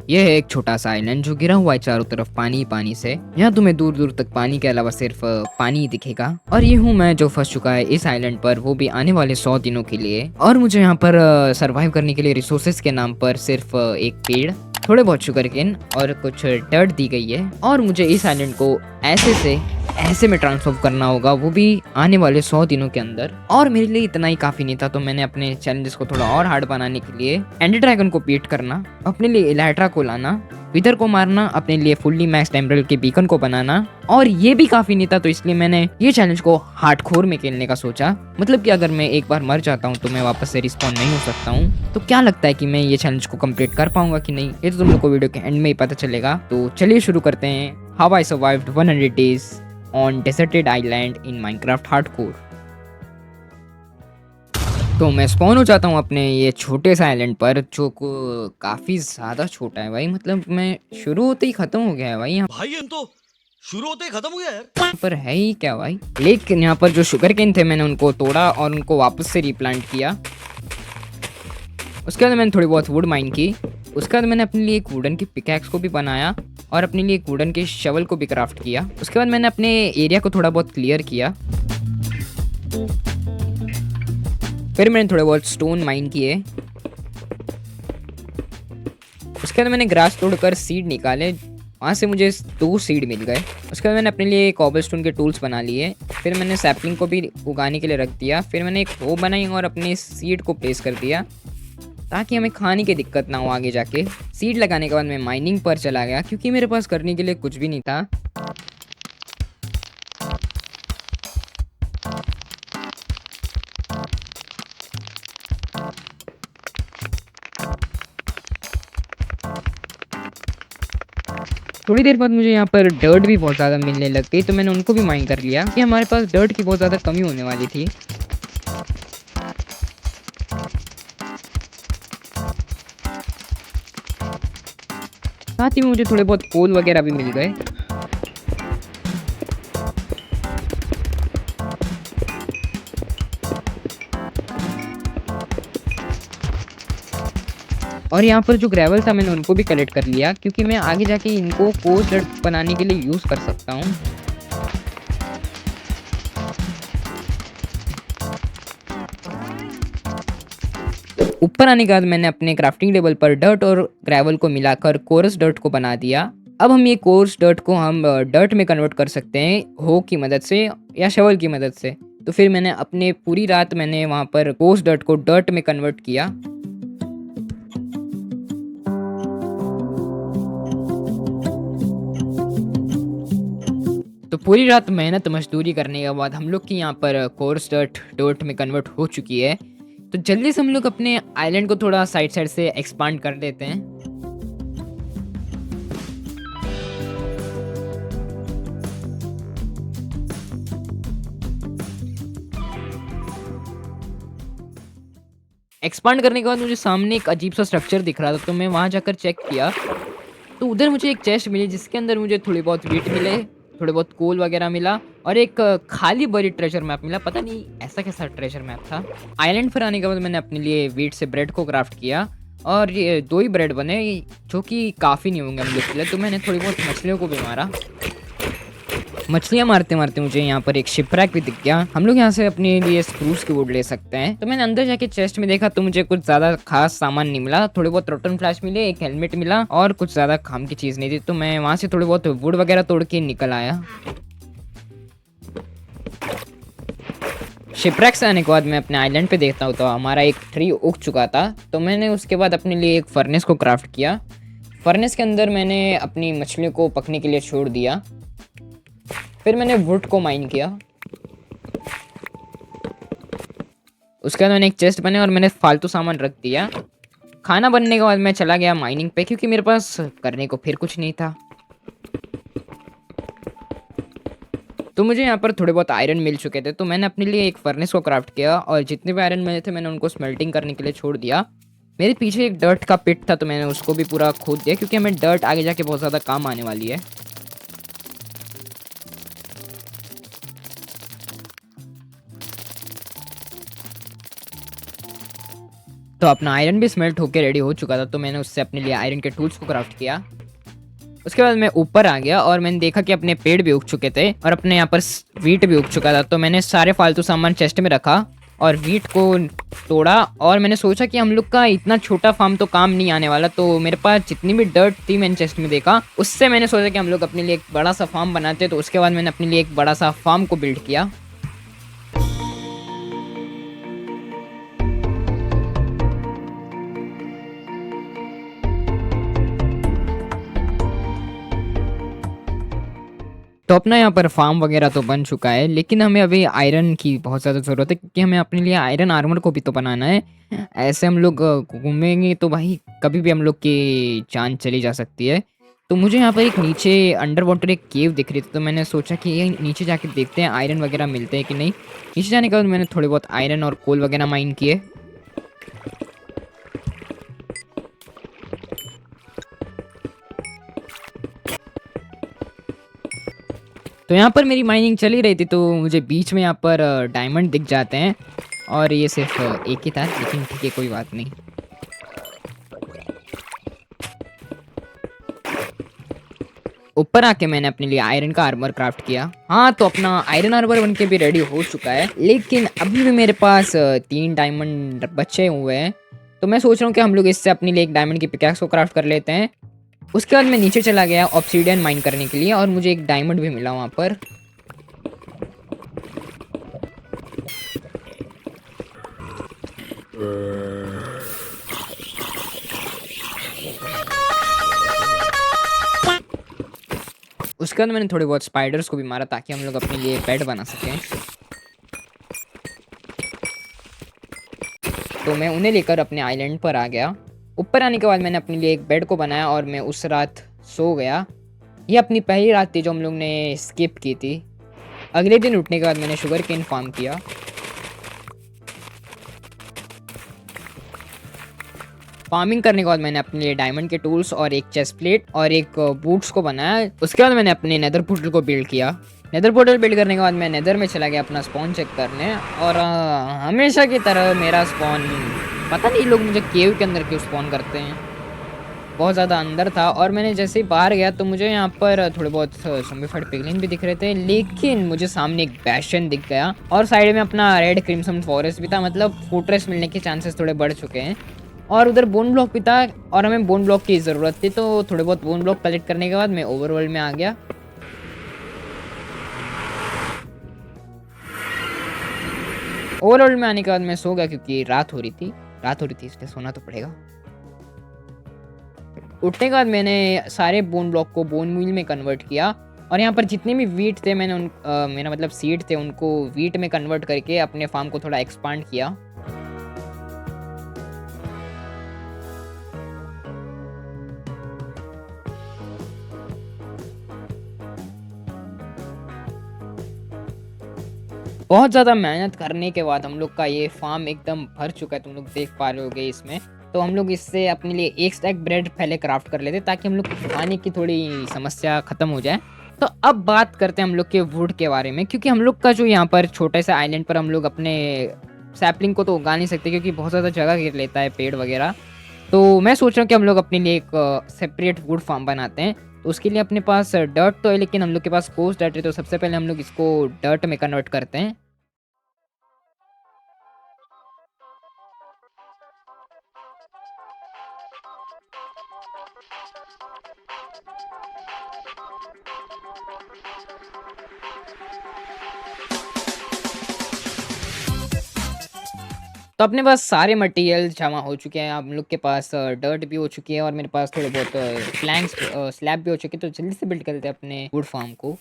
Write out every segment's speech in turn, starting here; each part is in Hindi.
यह है एक छोटा सा आइलैंड जो घिरा हुआ है चारों तरफ पानी ही पानी से। यहाँ तुम्हें दूर दूर तक पानी के अलावा सिर्फ पानी ही दिखेगा। और ये हूँ मैं जो फंस चुका है इस आइलैंड पर, वो भी आने वाले 100 दिनों के लिए। और मुझे यहाँ पर सरवाइव करने के लिए रिसोर्सेज के नाम पर सिर्फ एक पेड़, थोड़े बहुत शुगर केन और कुछ डर्ट दी गई है। और मुझे इस आइलैंड को ऐसे से ऐसे में ट्रांसफॉर्म करना होगा, वो भी आने वाले 100 दिनों के अंदर। और मेरे लिए इतना ही काफी नहीं था, तो मैंने अपने चैलेंजेस को थोड़ा और हार्ड बनाने के लिए एंडर ड्रैगन को बीट करना, अपने लिए इलाइट्रा को लाना, विदर को मारना, अपने लिए फुल्ली मैक्स एमरल्ड के बीकन को बनाना, और ये भी काफी नहीं था, तो इसलिए मैंने ये चैलेंज को हार्डकोर में खेलने का सोचा। मतलब कि अगर मैं एक बार मर जाता हूँ तो मैं वापस से रिस्पॉन्ड नहीं हो सकता हूँ। तो क्या लगता है कि मैं ये चैलेंज को कंप्लीट कर पाऊंगा कि नहीं, ये तो तुम लोग को वीडियो के एंड में ही पता चलेगा। तो चलिए शुरू करते हैं। How I survived 100 days on deserted island in Minecraft hardcore. तो मैं स्पॉन हो जाता हूँ अपने ये छोटे से आइलैंड पर, जो काफी ज्यादा छोटा है भाई। मतलब मैं शुरू होते ही खत्म हो गया है भाई। यहाँ भाई हम तो शुरू होते ही खत्म हो गया यार। पर है ही क्या भाई। लेकिन यहाँ पर जो शुगर केन थे मैंने उनको तोड़ा और उनको वापस से रिप्लांट किया। उसके बाद मैंने थोड़ी बहुत वुड माइन की। उसके बाद मैंने अपने लिए एक वुडन की पिकैक्स को भी बनाया और अपने लिए एक वुडन के शवल को भी क्राफ्ट किया। उसके बाद मैंने अपने एरिया को थोड़ा बहुत क्लियर किया। फिर मैंने थोड़े बहुत स्टोन माइन किए। उसके बाद मैंने ग्रास तोड़कर सीड निकाले, वहाँ से मुझे 2 सीड मिल गए। उसके बाद मैंने अपने लिए कॉबलस्टोन के टूल्स बना लिए। फिर मैंने सैपलिंग को भी उगाने के लिए रख दिया। फिर मैंने एक हो बनाई और अपने सीड को प्लेस कर दिया ताकि हमें खाने की दिक्कत ना हो आगे जाके। सीड लगाने के बाद मैं माइनिंग पर चला गया क्योंकि मेरे पास करने के लिए कुछ भी नहीं था। थोड़ी देर बाद मुझे यहाँ पर डर्ट भी बहुत ज़्यादा मिलने लग गई, तो मैंने उनको भी माइन कर लिया कि हमारे पास डर्ट की बहुत ज़्यादा कमी होने वाली थी। साथ ही में मुझे थोड़े बहुत कोल वगैरह भी मिल गए। और यहाँ पर जो ग्रेवल था मैंने उनको भी कलेक्ट कर लिया क्योंकि मैं आगे जाके इनको कोर्स डर्ट बनाने के लिए यूज़ कर सकता हूँ। ऊपर आने के बाद मैंने अपने क्राफ्टिंग टेबल पर डर्ट और ग्रेवल को मिलाकर कोरस डर्ट को बना दिया। अब हम ये कोर्स डर्ट को हम डर्ट में कन्वर्ट कर सकते हैं हो की मदद से या शवल की मदद से। तो फिर मैंने अपने पूरी रात मैंने वहाँ पर कोर्स डर्ट को डर्ट में कन्वर्ट किया। तो पूरी रात मेहनत मजदूरी करने के बाद हम लोग की यहाँ पर कोर्स डर्ट में कन्वर्ट हो चुकी है। तो जल्दी से हम लोग अपने आइलैंड को थोड़ा साइड साइड से एक्सपांड कर देते हैं। एक्सपांड करने के बाद मुझे सामने एक अजीब सा स्ट्रक्चर दिख रहा था, तो मैं वहाँ जाकर चेक किया। तो उधर मुझे एक चेस्ट मिली जिसके अंदर मुझे थोड़ी बहुत वीट मिले, थोड़े बहुत कोल वगैरह मिला और एक खाली बरीड ट्रेजर मैप मिला। पता नहीं ऐसा कैसा ट्रेजर मैप था। आइलैंड पर आने के बाद मैंने अपने लिए वीट से ब्रेड को क्राफ्ट किया और ये 2 ही ब्रेड बने, जो कि काफ़ी नहीं होंगे हम लोग के लिए। तो मैंने थोड़ी बहुत मछलियों को भी मारा। मछलियाँ मारते मारते मुझे यहाँ पर एक शिपरैक भी दिख गया। हम लोग यहाँ से अपने लिए स्प्रूस की वुड ले सकते हैं। तो मैंने अंदर जाके चेस्ट में देखा तो मुझे कुछ ज़्यादा खास सामान नहीं मिला। थोड़े बहुत रोटन फ्लैश मिले, एक हेलमेट मिला और कुछ ज़्यादा काम की चीज़ नहीं थी। तो मैं वहाँ से थोड़ी बहुत वुड वगैरह तोड़ के निकल आया। शिपरैक से आने के बाद मैं अपने आइलैंड पे देखता हूँ तो हमारा एक ट्री उग चुका था। तो मैंने उसके बाद अपने लिए एक फर्नेस को क्राफ्ट किया। फर्नेस के अंदर मैंने अपनी मछलियों को पकने के लिए छोड़ दिया। फिर मैंने वुड को माइन किया। उसके बाद मैंने एक चेस्ट बनाया और मैंने फालतू सामान रख दिया। खाना बनने के बाद मैं चला गया माइनिंग पे क्योंकि मेरे पास करने को फिर कुछ नहीं था। तो मुझे यहाँ पर थोड़े बहुत आयरन मिल चुके थे, तो मैंने अपने लिए एक फर्नेस को क्राफ्ट किया और जितने भी आयरन मिले थे मैंने उनको स्मेल्टिंग करने के लिए छोड़ दिया। मेरे पीछे एक डर्ट का पिट था तो मैंने उसको भी पूरा खोद दिया क्योंकि हमें डर्ट आगे जाके बहुत ज़्यादा काम आने वाली है। तो अपना आयरन भी स्मेल्ट होकर रेडी हो चुका था, तो मैंने उससे अपने लिए आयरन के टूल्स को क्राफ्ट किया। उसके बाद मैं ऊपर आ गया और मैंने देखा कि अपने पेड़ भी उग चुके थे और अपने यहाँ पर वीट भी उग चुका था। तो मैंने सारे फालतू सामान चेस्ट में रखा और वीट को तोड़ा और मैंने सोचा कि हम लोग का इतना छोटा फार्म तो काम नहीं आने वाला। तो मेरे पास जितनी भी डर्ट थी मैंने चेस्ट में देखा, उससे मैंने सोचा कि हम लोग अपने लिए एक बड़ा सा फार्म बनाते। तो उसके बाद मैंने अपने लिए एक बड़ा सा फार्म को बिल्ड किया। तो अपना यहाँ पर फार्म वगैरह तो बन चुका है, लेकिन हमें अभी आयरन की बहुत ज़्यादा ज़रूरत है क्योंकि हमें अपने लिए आयरन आर्मर को भी तो बनाना है। ऐसे हम लोग घूमेंगे तो भाई कभी भी हम लोग की जान चली जा सकती है। तो मुझे यहाँ पर एक नीचे अंडर वाटर एक केव दिख रही थी, तो मैंने सोचा कि ये नीचे जाके देखते हैं आयरन वगैरह मिलते हैं कि नहीं। नीचे जाने के बाद मैंने थोड़े बहुत आयरन और कोल वगैरह माइन किए। तो यहाँ पर मेरी माइनिंग चली रही थी, तो मुझे बीच में यहाँ पर डायमंड दिख जाते हैं और ये सिर्फ एक ही था, लेकिन ठीक है कोई बात नहीं। ऊपर आके मैंने अपने लिए आयरन का आर्मर क्राफ्ट किया। हाँ, तो अपना आयरन आर्मर बनके भी रेडी हो चुका है, लेकिन अभी भी मेरे पास 3 डायमंड बचे हुए हैं। तो मैं सोच रहा हूँ कि हम लोग इससे अपने लिए एक डायमंड की पिकैक्स को क्राफ्ट कर लेते हैं। उसके बाद मैं नीचे चला गया ऑब्सीडियन माइन करने के लिए और मुझे एक डायमंड भी मिला वहाँ पर। उसके बाद मैंने थोड़े बहुत स्पाइडर्स को भी मारा ताकि हम लोग अपने लिए बेड बना सकें। तो मैं उन्हें लेकर अपने आइलैंड पर आ गया। ऊपर आने के बाद मैंने अपने लिए एक बेड को बनाया और मैं उस रात सो गया। ये अपनी पहली रात थी जो हम लोग ने स्किप की थी। अगले दिन उठने के बाद मैंने शुगर केन फार्म किया। फार्मिंग करने के बाद मैंने अपने लिए डायमंड के टूल्स और एक चेस्ट प्लेट और एक बूट्स को बनाया। उसके बाद मैंने अपने नेदर पोर्टल को बिल्ड किया। नेदर पोर्टल बिल्ड करने के बाद मैं नेदर में चला गया अपना स्पॉन चेक करने और हमेशा की तरह मेरा स्पॉन, पता नहीं लोग मुझे केव के अंदर क्यों स्पॉन करते हैं, बहुत ज़्यादा अंदर था। और मैंने जैसे ही बाहर गया तो मुझे यहाँ पर थोड़े बहुत ज़ॉम्बीफाइड पिगलिन भी दिख रहे थे, लेकिन मुझे सामने एक बैशन दिख गया और साइड में अपना रेड क्रिम्सन फॉरेस्ट भी था। मतलब फोर्ट्रेस मिलने के चांसेस थोड़े बढ़ चुके हैं। और उधर बोन ब्लॉक भी था और हमें बोन ब्लॉक की ज़रूरत थी, तो थोड़े बहुत बोन ब्लॉक कलेक्ट करने के बाद मैं ओवरवर्ल्ड में आ गया। ओवरवर्ल्ड में आने के बाद मैं सो गया क्योंकि रात हो रही थी इसलिए सोना तो पड़ेगा। उठने के बाद मैंने सारे बोन ब्लॉक को बोन मील में कन्वर्ट किया और यहाँ पर जितने भी वीट थे मैंने मेरा मतलब सीड थे उनको वीट में कन्वर्ट करके अपने फार्म को थोड़ा एक्सपांड किया। बहुत ज़्यादा मेहनत करने के बाद हम लोग का ये फार्म एकदम भर चुका है, तुम लोग देख पा रहे होगे इसमें। तो हम लोग इससे अपने लिए एक स्टैक ब्रेड पहले क्राफ्ट कर लेते ताकि हम लोग को खाने की थोड़ी समस्या ख़त्म हो जाए। तो अब बात करते हैं हम लोग के वुड के बारे में, क्योंकि हम लोग का जो यहाँ पर छोटे से आइलैंड पर हम लोग अपने सैपलिंग को तो उगा नहीं सकते क्योंकि बहुत ज़्यादा जगह घेर लेता है पेड़ वगैरह। तो मैं सोच रहा हूँ कि हम लोग अपने लिए एक सेपरेट वुड फार्म बनाते हैं। तो उसके लिए अपने पास डर्ट तो है, लेकिन हम लोग के पास कोर्स डर्ट है, तो सबसे पहले हम लोग इसको डर्ट में कन्वर्ट करते हैं। तो अपने पास सारे मटेरियल जमा हो चुके हैं। हम लोग के पास डर्ट भी हो चुकी है और मेरे पास थोड़े बहुत प्लैंक्स स्लैब भी हो चुके हैं। तो जल्दी से बिल्ड कर देते हैं अपने वुड फार्म को।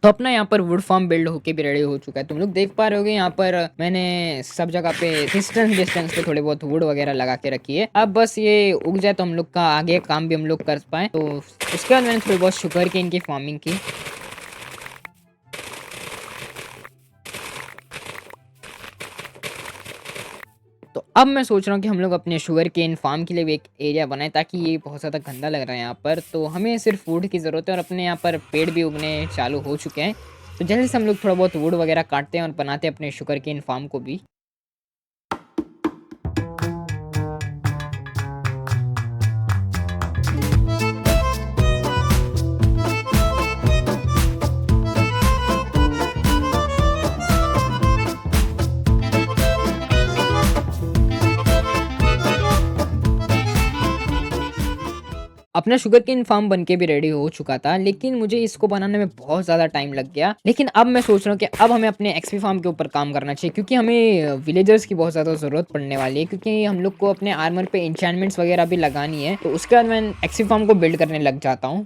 तो अपना यहाँ पर वुड फार्म बिल्ड होके भी रेडी हो चुका है। तुम लोग देख पा रहे होगे यहाँ पर मैंने सब जगह पे डिस्टेंस पे थोड़े बहुत वुड वगैरह लगा के रखी है। अब बस ये उग जाए तो हम लोग का आगे काम भी हम लोग कर पाए। तो उसके बाद मैंने थोड़ी बहुत शुगर केन की फार्मिंग की। तो अब मैं सोच रहा हूँ कि हम लोग अपने शुगर केन फार्म के लिए भी एक एरिया बनाएं, ताकि ये बहुत ज़्यादा गंदा लग रहा है यहाँ पर। तो हमें सिर्फ वुड की ज़रूरत है और अपने यहाँ पर पेड़ भी उगने चालू हो चुके हैं। तो जल्दी से हम लोग थोड़ा बहुत वुड वगैरह काटते हैं और बनाते हैं अपने शुगर केन फार्म को भी। अपना शुगर केन फार्म बन के भी रेडी हो चुका था, लेकिन मुझे इसको बनाने में बहुत ज़्यादा टाइम लग गया। लेकिन अब मैं सोच रहा हूँ कि अब हमें अपने एक्सपी फार्म के ऊपर काम करना चाहिए, क्योंकि हमें विलेजर्स की बहुत ज़्यादा ज़रूरत पड़ने वाली है, क्योंकि हम लोग को अपने आर्मर पे एन्चेंटमेंट्स वगैरह भी लगानी है। तो उसके बाद मैं एक्सपी फार्म को बिल्ड करने लग जाता हूँ।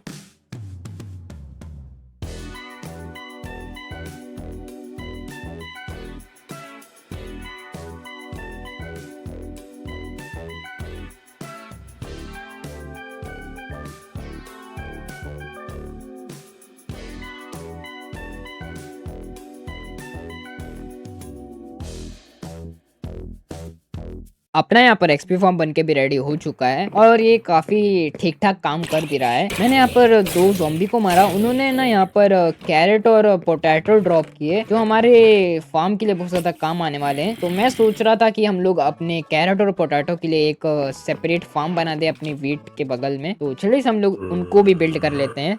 अपना यहाँ पर एक्सपी फॉर्म बन के भी रेडी हो चुका है और ये काफ़ी ठीक ठाक काम कर भी रहा है। मैंने यहाँ पर 2 ज़ॉम्बी को मारा, उन्होंने ना यहाँ पर कैरेट और पोटैटो ड्रॉप किए, जो हमारे फार्म के लिए बहुत ज़्यादा काम आने वाले हैं। तो मैं सोच रहा था कि हम लोग अपने कैरेट और पोटैटो के लिए एक सेपरेट फार्म बना दे अपनी वीट के बगल में। तो चलिए हम लोग उनको भी बिल्ड कर लेते हैं।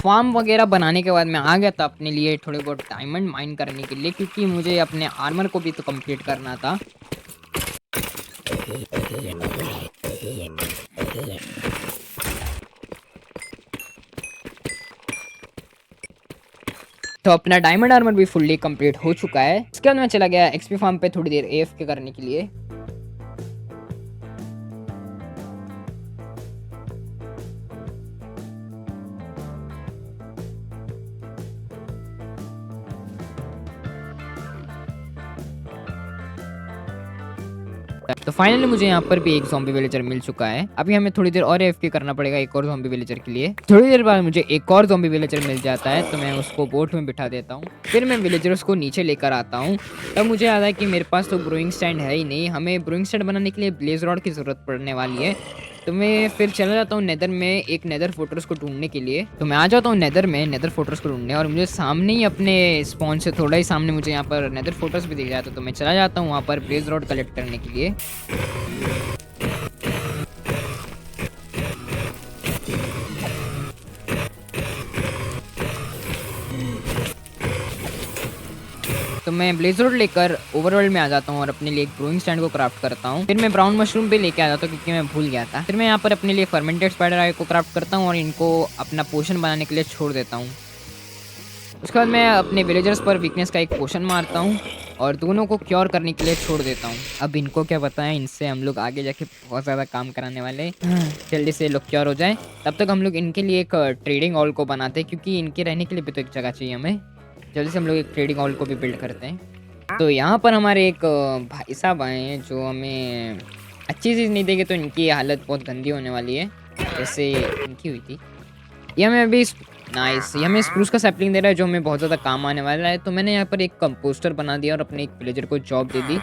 फार्म वगैरह बनाने के बाद मैं आ गया था अपने लिए थोड़े बहुत डायमंड माइन करने के लिए, क्योंकि मुझे अपने आर्मर को भी तो कंप्लीट करना था। तो अपना डायमंड आर्मर भी फुल्ली कंप्लीट हो चुका है। इसके बाद मैं चला गया एक्सपी फार्म पे थोड़ी देर एएफके करने के लिए। तो फाइनली मुझे यहाँ पर भी एक ज़ॉम्बी विलेजर मिल चुका है। अभी हमें थोड़ी देर और एएफके करना पड़ेगा एक और ज़ॉम्बी विलेजर के लिए। थोड़ी देर बाद मुझे एक और ज़ॉम्बी विलेजर मिल जाता है, तो मैं उसको बोट में बिठा देता हूँ। फिर मैं विलेजर्स को नीचे लेकर आता हूँ। तब मुझे याद है कि मेरे पास तो ब्रूइंग स्टैंड है ही नहीं, हमें ब्रूइंग स्टैंड बनाने के लिए ब्लेज रॉड की ज़रूरत पड़ने वाली है। तो मैं फिर चला जाता हूँ नेदर में एक नेदर फोर्ट्रेस को ढूंढने के लिए। तो मैं आ जाता हूँ नेदर में नेदर फोर्ट्रेस को ढूंढने, और मुझे सामने ही अपने स्पॉन से थोड़ा ही सामने मुझे यहाँ पर नेदर फोर्ट्रेस भी दिख जाता है। तो मैं चला जाता हूँ वहाँ पर ब्लेज रॉड कलेक्ट करने के लिए। तो मैं ब्लेजरोड लेकर ओवरवर्ल्ड में आ जाता हूँ और अपने लिए एक ब्रूइंग स्टैंड को क्राफ्ट करता हूँ। फिर मैं ब्राउन मशरूम पे लेके आ जाता हूँ, क्योंकि मैं भूल गया था। फिर मैं यहाँ पर अपने लिए फर्मेंटेड स्पाइडर आई को क्राफ्ट करता हूँ और इनको अपना पोशन बनाने के लिए छोड़ देता हूँ। उसके बाद मैं अपने विलेजर्स पर वीकनेस का एक पोशन मारता हूँ और दोनों को क्योर करने के लिए छोड़ देता हूँ। अब इनको क्या पता है, इनसे हम लोग आगे जाके बहुत ज़्यादा काम कराने वाले हैं। जल्दी से लोग क्योर हो जाए, तब तक हम लोग इनके लिए एक ट्रेडिंग हॉल को बनाते हैं, क्योंकि इनके रहने के लिए भी तो एक जगह चाहिए हमें। जल्दी से हम लोग एक ट्रेडिंग हॉल को भी बिल्ड करते हैं। तो यहाँ पर हमारे एक भाई साहब आए हैं जो हमें अच्छी चीज़ नहीं देंगे तो इनकी हालत बहुत गंदी होने वाली है, जैसे इनकी हुई थी। ये हमें अभी नाइस, ये हमें स्प्रूस का सैपलिंग दे रहा है जो हमें बहुत ज़्यादा काम आने वाला है। तो मैंने यहाँ पर एक कंपोस्टर बना दिया और अपने एक विलेजर को जॉब दे दी।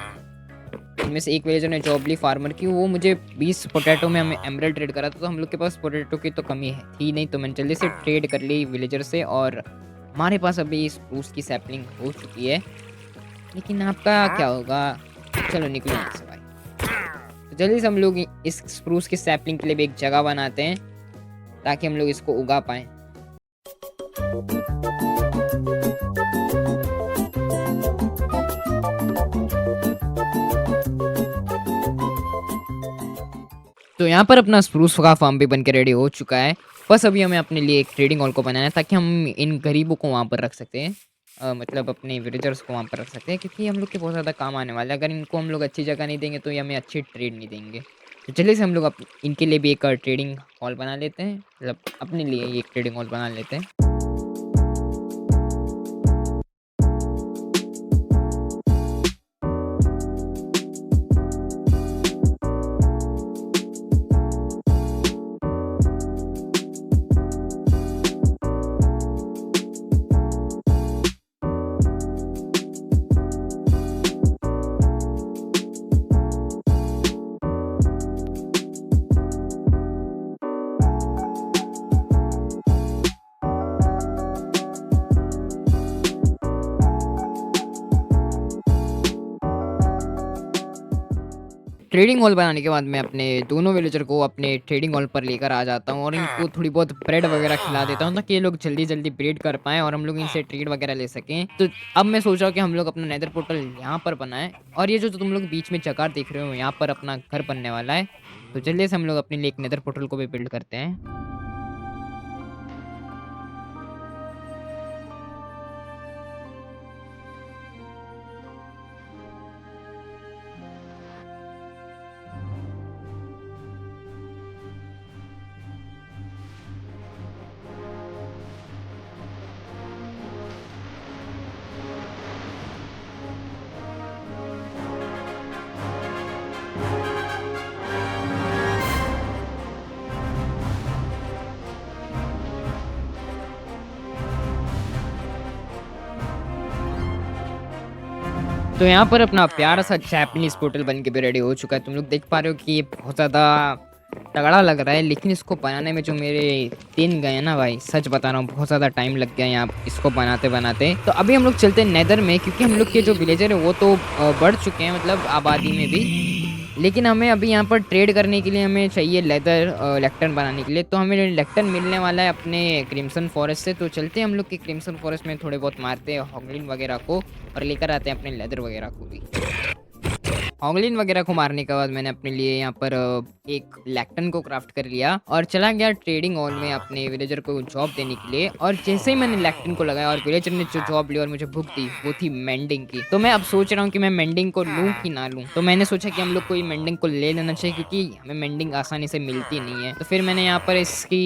इनमें से एक विलेजर ने जॉब ली फार्मर की, वो मुझे 20 पोटैटो में हमें एमरल्ड ट्रेड करा था। तो हम लोग के पास पोटैटो की तो कमी है थी नहीं, तो मैंने जल्दी से ट्रेड कर ली विलेजर से और हमारे पास अभी स्प्रूस की सैपलिंग हो चुकी है। लेकिन आपका क्या होगा, चलो निकलो यहाँ से भाई। तो जल्दी से हम लोग इस स्प्रूस की सैपलिंग के लिए भी एक जगह बनाते हैं ताकि हम लोग इसको उगा पाए। तो यहाँ पर अपना स्प्रूस का फार्म भी बन के रेडी हो चुका है। बस अभी हमें अपने लिए एक ट्रेडिंग हॉल को बनाना है ताकि हम इन गरीबों को वहाँ पर रख सकते हैं। मतलब अपने विलेजर्स को वहाँ पर रख सकते हैं क्योंकि हम लोग के बहुत ज़्यादा काम आने वाला है। अगर इनको हम लोग अच्छी जगह नहीं देंगे तो ये हमें अच्छी ट्रेड नहीं देंगे। तो चलिए से हम लोग इनके लिए भी एक ट्रेडिंग हॉल बना लेते हैं, मतलब अपने लिए एक ट्रेडिंग हॉल बना लेते हैं। ट्रेडिंग हॉल बनाने के बाद मैं अपने दोनों विलेजर को अपने ट्रेडिंग हॉल पर लेकर आ जाता हूँ और इनको थोड़ी बहुत ब्रेड वगैरह खिला देता हूँ ताकि ये लोग जल्दी जल्दी ब्रीड कर पाएँ और हम लोग इनसे ट्रेड वगैरह ले सकें। तो अब मैं सोच रहा हूँ कि हम लोग अपना नेदर पोर्टल यहाँ पर बनाएं और ये जो तुम लोग बीच में जगह देख रहे हो यहाँ पर अपना घर बनने वाला है। तो जल्दी से हम लोग अपने लिए एक नेदर पोर्टल को भी बिल्ड करते हैं। तो यहाँ पर अपना प्यारा सा जैपनीज पोर्टल बन के भी रेडी हो चुका है। तुम लोग देख पा रहे हो कि ये बहुत ज़्यादा तगड़ा लग रहा है, लेकिन इसको बनाने में जो मेरे दिन गए ना भाई, सच बता रहा हूँ बहुत ज़्यादा टाइम लग गया यहाँ इसको बनाते बनाते। तो अभी हम लोग चलते हैं नेदर में क्योंकि हम लोग के जो विलेजर है वो तो बढ़ चुके हैं, मतलब आबादी में भी। लेकिन हमें अभी यहाँ पर ट्रेड करने के लिए हमें चाहिए लेदर लेक्टर्न बनाने के लिए। तो हमें लेक्टर्न मिलने वाला है अपने क्रिम्सन फॉरेस्ट से। तो चलते हैं हम लोग के क्रिम्सन फॉरेस्ट में थोड़े बहुत मारते हैं हॉगलिन वगैरह को और लेकर आते हैं अपने लेदर वगैरह को भी। हॉगलिन वगैरह को मारने के बाद मैंने अपने लिए यहाँ पर एक लैक्टन को क्राफ्ट कर लिया और चला गया ट्रेडिंग हॉल में अपने विलेजर को जॉब देने के लिए। और जैसे ही मैंने लैक्टन को लगाया और विलेजर ने जो जॉब ली और मुझे भूख दी वो थी मेंडिंग की। तो मैं अब सोच रहा हूँ कि मैं मेंडिंग को लूँ कि ना लूँ। तो मैंने सोचा कि हम लोग को ये मेंडिंग को ले लेना चाहिए क्योंकि हमें मेंडिंग आसानी से मिलती नहीं है। तो फिर मैंने यहाँ पर इसकी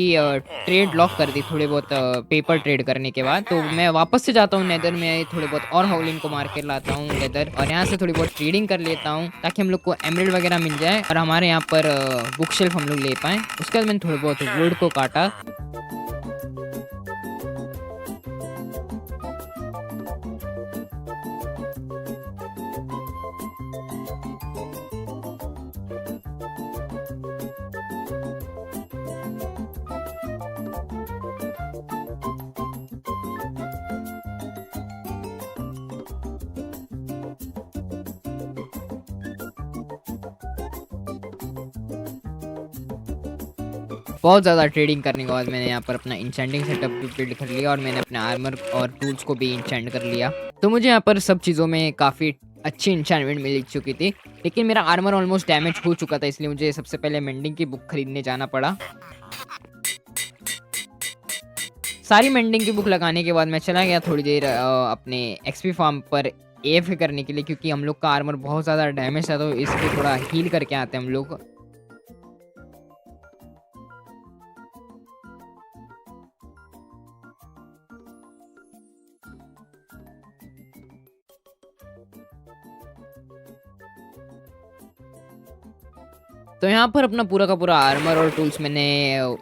ट्रेड लॉक कर दी थोड़े बहुत पेपर ट्रेड करने के बाद। तो मैं वापस से जाता हूँ नेदर में, थोड़े बहुत और हॉगलिन को मार कर लाता हूँ लेदर और यहाँ से थोड़ी बहुत ट्रेडिंग कर लेता हूँ ताकि हम लोग को एमराल्ड वगैरह मिल जाए और हमारे यहाँ पर बुक शेल्फ हम लोग ले पाएँ। उसके बाद मैंने थोड़ा बहुत वुड को काटा। बहुत ज़्यादा ट्रेडिंग करने के बाद मैंने यहाँ पर अपना इंचेंटिंग सेटअप भी बिल्ड कर लिया और मैंने अपने आर्मर और टूल्स को भी इंचेंट कर लिया। तो मुझे यहाँ पर सब चीज़ों में काफ़ी अच्छी इंचेंटमेंट मिल चुकी थी, लेकिन मेरा आर्मर ऑलमोस्ट डैमेज हो चुका था, इसलिए मुझे सबसे पहले मेंडिंग की बुक खरीदने जाना पड़ा। सारी मेंडिंग की बुक लगाने के बाद मैं चला गया थोड़ी देर अपने एक्सपी फार्म पर एफ करने के लिए क्योंकि हम लोग का आर्मर बहुत ज़्यादा डैमेज था। तो इसको थोड़ा हील करके आते हैं हम लोग। तो यहाँ पर अपना पूरा का पूरा आर्मर और टूल्स मैंने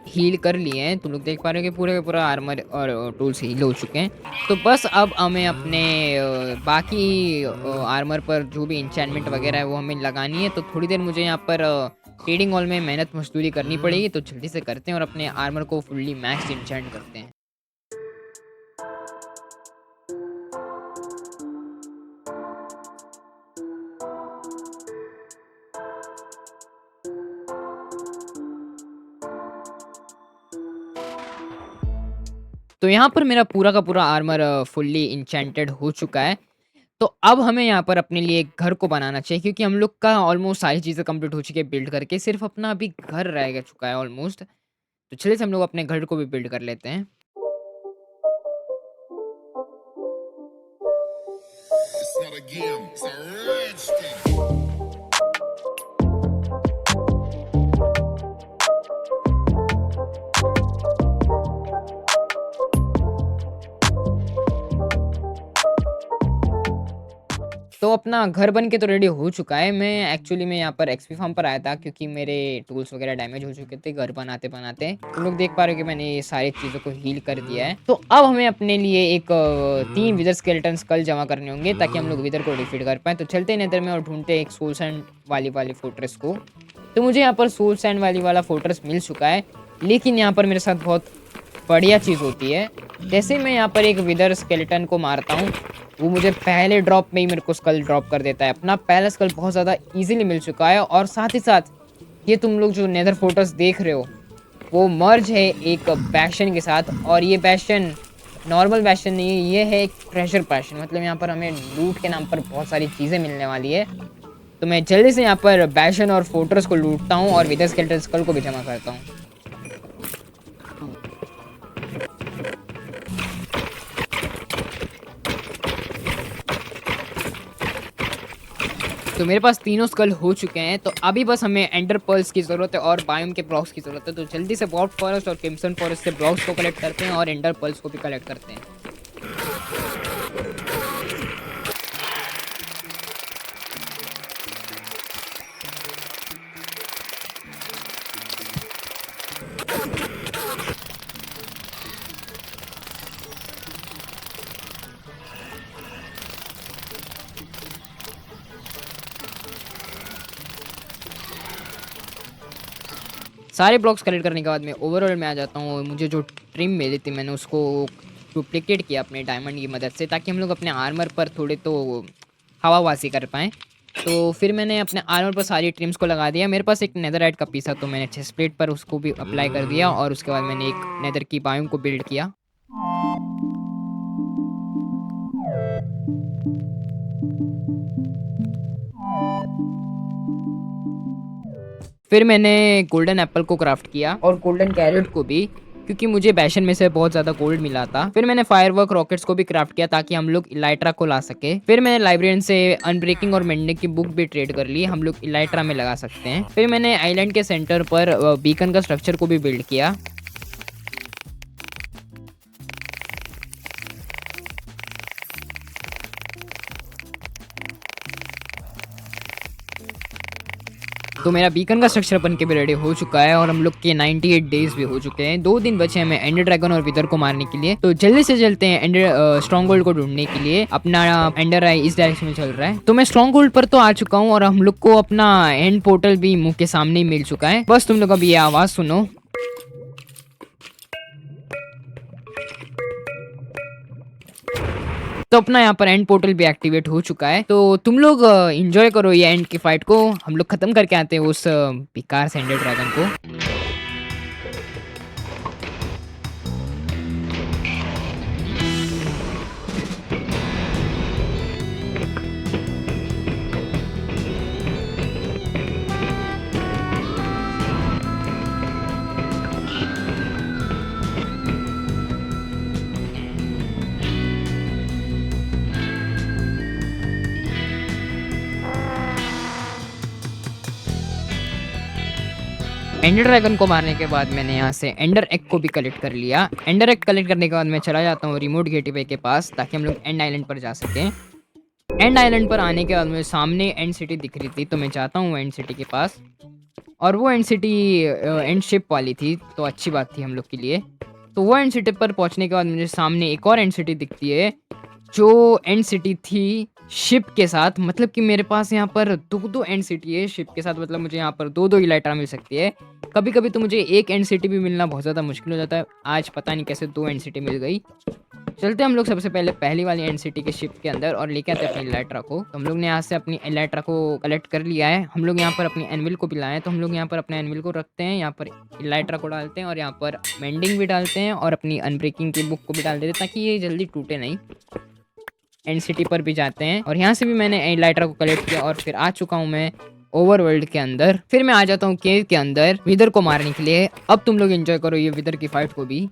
हील कर लिए हैं। तुम लोग देख पा रहे हो कि पूरे का पूरा आर्मर और टूल्स हील हो चुके हैं। तो बस अब हमें अपने बाकी आर्मर पर जो भी इंचेंटमेंट वगैरह है वो हमें लगानी है। तो थोड़ी देर मुझे यहाँ पर ट्रेडिंग हॉल में मेहनत मजदूरी करनी पड़ेगी। तो जल्दी से करते हैं और अपने आर्मर को फुल्ली मैक्स इंचेंट करते हैं। तो यहाँ पर मेरा पूरा का पूरा आर्मर फुल्ली इंचेंटेड हो चुका है। तो अब हमें यहाँ पर अपने लिए एक घर को बनाना चाहिए, क्योंकि हम लोग का ऑलमोस्ट सारी चीज़ें कंप्लीट हो चुकी है बिल्ड करके, सिर्फ अपना अभी घर रह गया चुका है ऑलमोस्ट। तो चलिए से हम लोग अपने घर को भी बिल्ड कर लेते हैं। It's not a game, it's a rich thing. तो अपना घर बन के तो रेडी हो चुका है। मैं एक्चुअली मैं यहाँ पर एक्सपी फार्म पर आया था, क्योंकि मेरे टूल्स वगैरह डैमेज हो चुके थे घर बनाते बनाते। तुम लोग देख पा रहे हो कि मैंने ये सारी चीज़ों को हील कर दिया है। तो अब हमें अपने लिए एक 3 विदर स्केलेटन स्कल जमा करने होंगे, ताकि हम लोग विदर को डिफीट कर पाए। तो चलते हैं नेदर में और ढूंढते हैं एक सोल सैंड वाली फोर्ट्रेस को। तो मुझे यहाँ पर सोल सैंड वाला फोर्ट्रेस मिल चुका है, लेकिन यहाँ पर मेरे साथ बहुत बढ़िया चीज़ होती है। जैसे मैं यहाँ पर एक विदर स्केलेटन को मारता हूँ, वो मुझे पहले ड्रॉप में ही मेरे को स्कल ड्रॉप कर देता है। अपना पहला स्कल बहुत ज़्यादा इजीली मिल चुका है। और साथ ही साथ ये तुम लोग जो नेदर फोर्ट्रेस देख रहे हो, वो मर्ज है एक बैशन के साथ। और ये बैशन नॉर्मल बैशन नहीं है, ये है एक ट्रेजर बैशन। मतलब यहाँ पर हमें लूट के नाम पर बहुत सारी चीज़ें मिलने वाली है। तो मैं जल्दी से यहाँ पर बैशन और फोर्ट्रेस को लूटता हूँ और विदर स्केलेटन स्कल को भी जमा करता हूँ। तो मेरे पास तीनों स्कल हो चुके हैं। तो अभी बस हमें एंडर पर्ल्स की ज़रूरत है और बायोम के ब्लॉक्स की ज़रूरत है। तो जल्दी से वॉट फॉरेस्ट और क्रिम्सन फॉरेस्ट से ब्लॉक्स को कलेक्ट करते हैं और एंडर पर्ल्स को भी कलेक्ट करते हैं। सारे ब्लॉक्स कलेक्ट करने के बाद मैं ओवरऑल में आ जाता हूँ। मुझे जो ट्रिम मिली थी मैंने उसको डुप्लीकेट किया अपने डायमंड की मदद से, ताकि हम लोग अपने आर्मर पर थोड़े तो हवाबाजी कर पाएँ। तो फिर मैंने अपने आर्मर पर सारी ट्रिम्स को लगा दिया। मेरे पास एक नेदरराइट का पीस था, तो मैंने चेस्ट प्लेट पर उसको भी अप्लाई कर दिया। और उसके बाद मैंने एक नेदर की बायोम को बिल्ड किया। फिर मैंने गोल्डन एप्पल को क्राफ्ट किया और गोल्डन कैरेट को भी, क्योंकि मुझे बैशन में से बहुत ज़्यादा गोल्ड मिला था। फिर मैंने फायरवर्क रॉकेट्स को भी क्राफ्ट किया, ताकि हम लोग इलाइट्रा को ला सके। फिर मैंने लाइब्रेरियन से अनब्रेकिंग और मेंडिंग की बुक भी ट्रेड कर ली, हम लोग इलाइट्रा में लगा सकते हैं। फिर मैंने आइलैंड के सेंटर पर बीकन का स्ट्रक्चर को भी बिल्ड किया। तो मेरा बीकन का स्ट्रक्चर बन के भी रेडी हो चुका है और हम लोग के 98 डेज भी हो चुके हैं। 2 दिन बचे हैं हमें एंडर ड्रैगन और विदर को मारने के लिए। तो जल्दी से चलते हैं एंडर स्ट्रॉन्ग होल्ड को ढूंढने के लिए। अपना एंडर आई इस डायरेक्शन में चल रहा है। तो मैं स्ट्रॉन्ग होल्ड पर तो आ चुका हूँ और हम लोग को अपना एंड पोर्टल भी मुंह के सामने ही मिल चुका है। बस तुम लोग अभी ये आवाज सुनो। तो अपना यहाँ पर एंड पोर्टल भी एक्टिवेट हो चुका है। तो तुम लोग एंजॉय करो ये एंड की फाइट को। हम लोग खत्म करके आते हैं उस बेकार से एंडर ड्रैगन को। एंडर ड्रैगन को मारने के बाद मैंने यहाँ से एंडर एग को भी कलेक्ट कर लिया। एंडर एग कलेक्ट करने के बाद मैं चला जाता हूँ रिमोट गेटवे के पास, ताकि हम लोग एंड आइलैंड पर जा सकें। एंड आइलैंड पर आने के बाद मुझे सामने एंड सिटी दिख रही थी, तो मैं जाता हूँ एंड सिटी के पास। और वो एंड सिटी एंड शिप वाली थी, तो अच्छी बात थी हम लोग के लिए। तो वो एंड सिटी पर पहुँचने के बाद मुझे सामने एक और एंड सिटी दिखती है, जो एंड सिटी थी शिप के साथ। मतलब कि मेरे पास यहाँ पर 2 एंड सिटी है शिप के साथ। मतलब मुझे यहाँ पर 2 इलाइट्रा मिल सकती है। कभी कभी तो मुझे एक एंड सिटी भी मिलना बहुत ज़्यादा मुश्किल हो जाता है। आज पता नहीं कैसे 2 एंड सिटी मिल गई। चलते हम लोग सबसे पहले पहली वाली एंड सिटी के शिप के अंदर और लेके आते हैं अपनी इलेक्ट्रा को। तो हम लोग ने यहाँ से अपनी इलेक्ट्रा को कलेक्ट कर लिया है। हम लोग यहाँ पर अपनी एनविल को भी लाए हैं, तो हम लोग यहाँ पर अपने एनविल को रखते हैं, यहाँ पर इलेक्ट्रा को डालते हैं और यहाँ पर मेंडिंग भी डालते हैं और अपनी अनब्रेकिंग की बुक को भी डाल देते हैं ताकि ये जल्दी टूटे नहीं। एंड सिटी पर भी जाते हैं और यहाँ से भी मैंने इलेक्ट्रा को कलेक्ट किया और फिर आ चुका हूँ मैं ओवरवर्ल्ड के अंदर। फिर मैं आ जाता हूँ केव के अंदर विदर को मारने के लिए। अब तुम लोग एंजॉय करो ये विदर की फाइट को भी।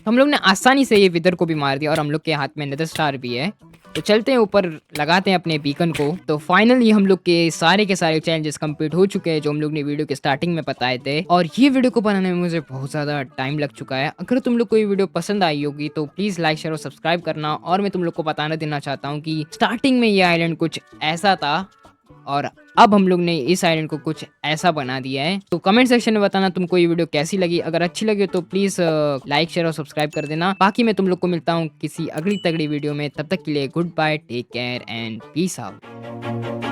हम लोग ने आसानी से ये विदर को भी मार दिया और हम लोग के हाथ में नेदर स्टार भी है। तो चलते हैं ऊपर, लगाते हैं अपने बीकन को। तो फाइनली हम लोग के सारे चैलेंजेस कंप्लीट हो चुके हैं जो हम लोग ने वीडियो के स्टार्टिंग में बताए थे। और ये वीडियो को बनाने में मुझे बहुत ज़्यादा टाइम लग चुका है। अगर तुम लोग को ये वीडियो पसंद आई होगी तो प्लीज़ लाइक शेयर और सब्सक्राइब करना। और मैं तुम लोग को बताना देना चाहता हूँ कि स्टार्टिंग में ये आइलैंड कुछ ऐसा था और अब हम लोग ने इस आइलैंड को कुछ ऐसा बना दिया है। तो कमेंट सेक्शन में बताना तुमको ये वीडियो कैसी लगी। अगर अच्छी लगी तो प्लीज लाइक शेयर और सब्सक्राइब कर देना। बाकी मैं तुम लोग को मिलता हूँ किसी अगली तगड़ी वीडियो में। तब तक के लिए goodbye, take care and peace out.